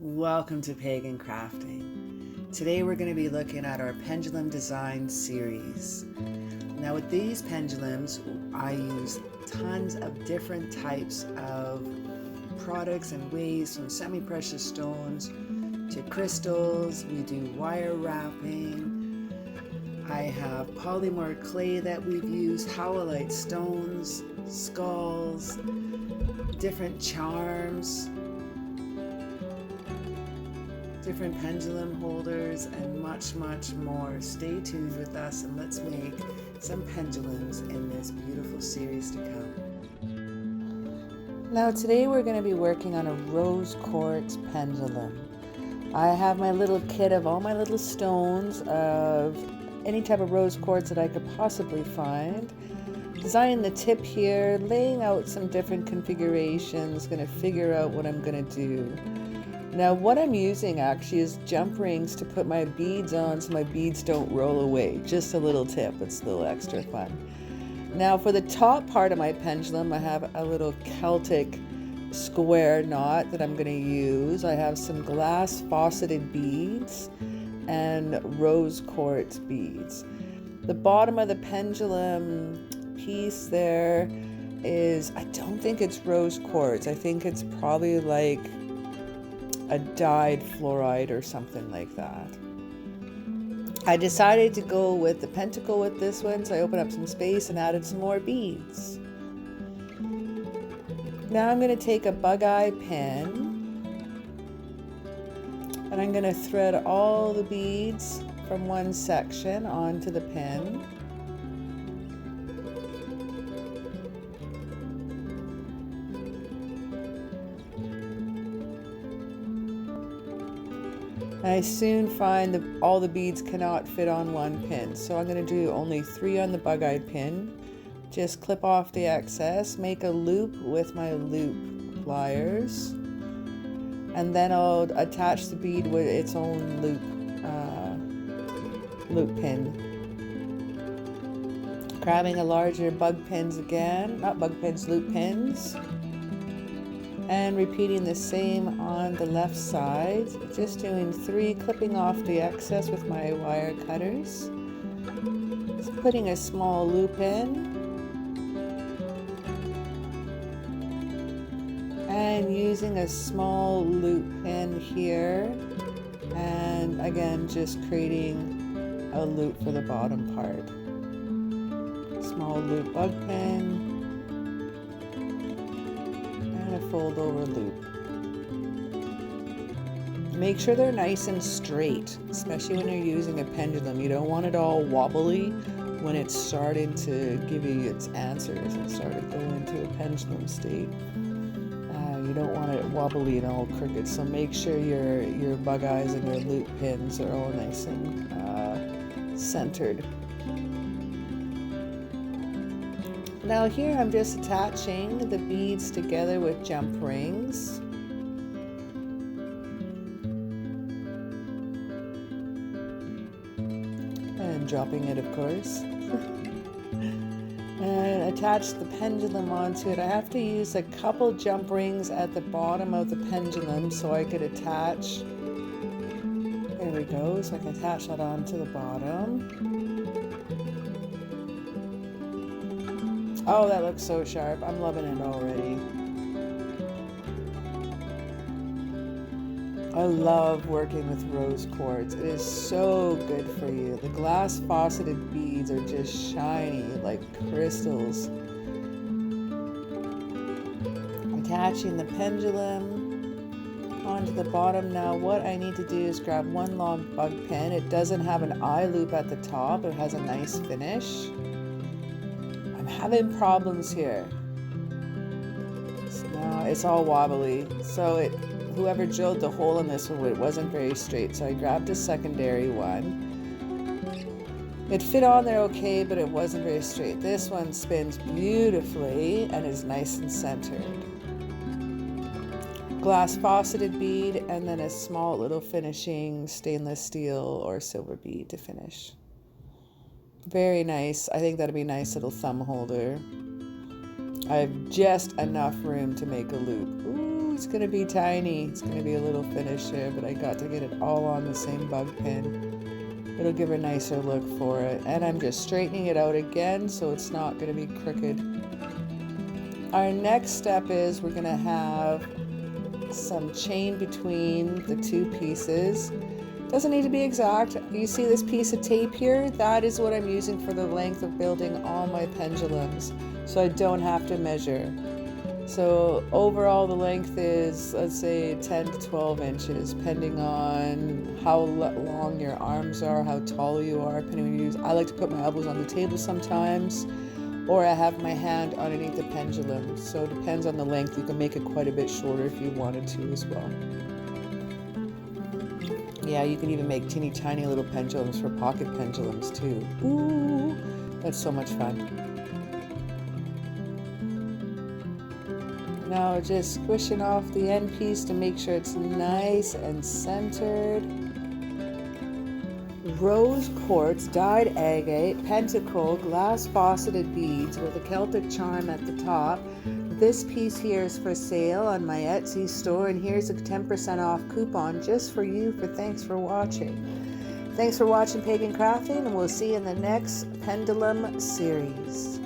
Welcome to Pagan Crafting. Today we're going to be looking at our pendulum design series. Now with these pendulums, I use tons of different types of products and ways, from semi-precious stones to crystals. We do wire wrapping. I have polymorph clay that we've used, howlite stones, skulls, different charms, different pendulum holders, and much more. Stay tuned with us and let's make some pendulums in this beautiful series to come. Now today we're going to be working on a rose quartz pendulum. I have my little kit of all my little stones of any type of rose quartz that I could possibly find. Designing the tip here, laying out some different configurations, going to figure out what I'm going to do. Now what I'm using actually is jump rings to put my beads on so my beads don't roll away. Just a little tip, it's a little extra fun. Now for the top part of my pendulum, I have a little Celtic square knot that I'm going to use. I have some glass fauceted beads and rose quartz beads. The bottom of the pendulum piece there is, I don't think it's rose quartz. I think it's probably like a dyed fluoride or something like that. I decided to go with the pentacle with this one, so I opened up some space and added some more beads. Now I'm going to take a bug eye pin and I'm going to thread all the beads from one section onto the pin. I soon find that all the beads cannot fit on one pin, so I'm going to do only 3 on the bug-eyed pin. Just clip off the excess, make a loop with my loop pliers, and then I'll attach the bead with its own loop pin. Grabbing a larger bug pins again, not bug pins, loop pins. And repeating the same on the left side, just doing 3, clipping off the excess with my wire cutters. Just putting a small loop in. And using a small loop pin here. And again, just creating a loop for the bottom part. Small loop bug pin. Fold over loop. Make sure they're nice and straight, especially when you're using a pendulum. You don't want it all wobbly when it's starting to give you its answers and start to go into a pendulum state. You don't want it wobbly and all crooked, so make sure your bug eyes and your loop pins are all nice and centered. Now here I'm just attaching the beads together with jump rings. And dropping it, of course. And attach the pendulum onto it. I have to use a couple jump rings at the bottom of the pendulum so I could attach. There we go, so I can attach that onto the bottom. Oh, that looks so sharp. I'm loving it already. I love working with rose quartz. It is so good for you. The glass fauceted beads are just shiny like crystals. Attaching the pendulum onto the bottom. Now what I need to do is grab one long bug pin. It doesn't have an eye loop at the top. It has a nice finish. Having problems here. So now it's all wobbly. So whoever drilled the hole in this one, it wasn't very straight. So I grabbed a secondary one. It fit on there okay, but it wasn't very straight. This one spins beautifully and is nice and centered. Glass fauceted bead and then a small little finishing stainless steel or silver bead to finish. Very nice. I think that'd be a nice little thumb holder. I have just enough room to make a loop. Ooh, it's going to be tiny. It's going to be a little finish here, but I got to get it all on the same bug pin. It'll give a nicer look for it. And I'm just straightening it out again so it's not going to be crooked. Our next step is we're going to have some chain between the two pieces. Doesn't need to be exact. You see this piece of tape here? That is what I'm using for the length of building all my pendulums, so I don't have to measure. So overall the length is, let's say, 10 to 12 inches, depending on how long your arms are, how tall you are, depending on what you use. I like to put my elbows on the table sometimes, or I have my hand underneath the pendulum. So it depends on the length. You can make it quite a bit shorter if you wanted to as well. Yeah, you can even make teeny tiny little pendulums for pocket pendulums too. Ooh, that's so much fun. Now just squishing off the end piece to make sure it's nice and centered. Rose quartz, dyed agate, pentacle, glass faceted beads with a Celtic charm at the top. This piece here is for sale on my Etsy store, and here's a 10% off coupon just for you for thanks for watching. Thanks for watching Pagan Crafting, and we'll see you in the next pendulum series.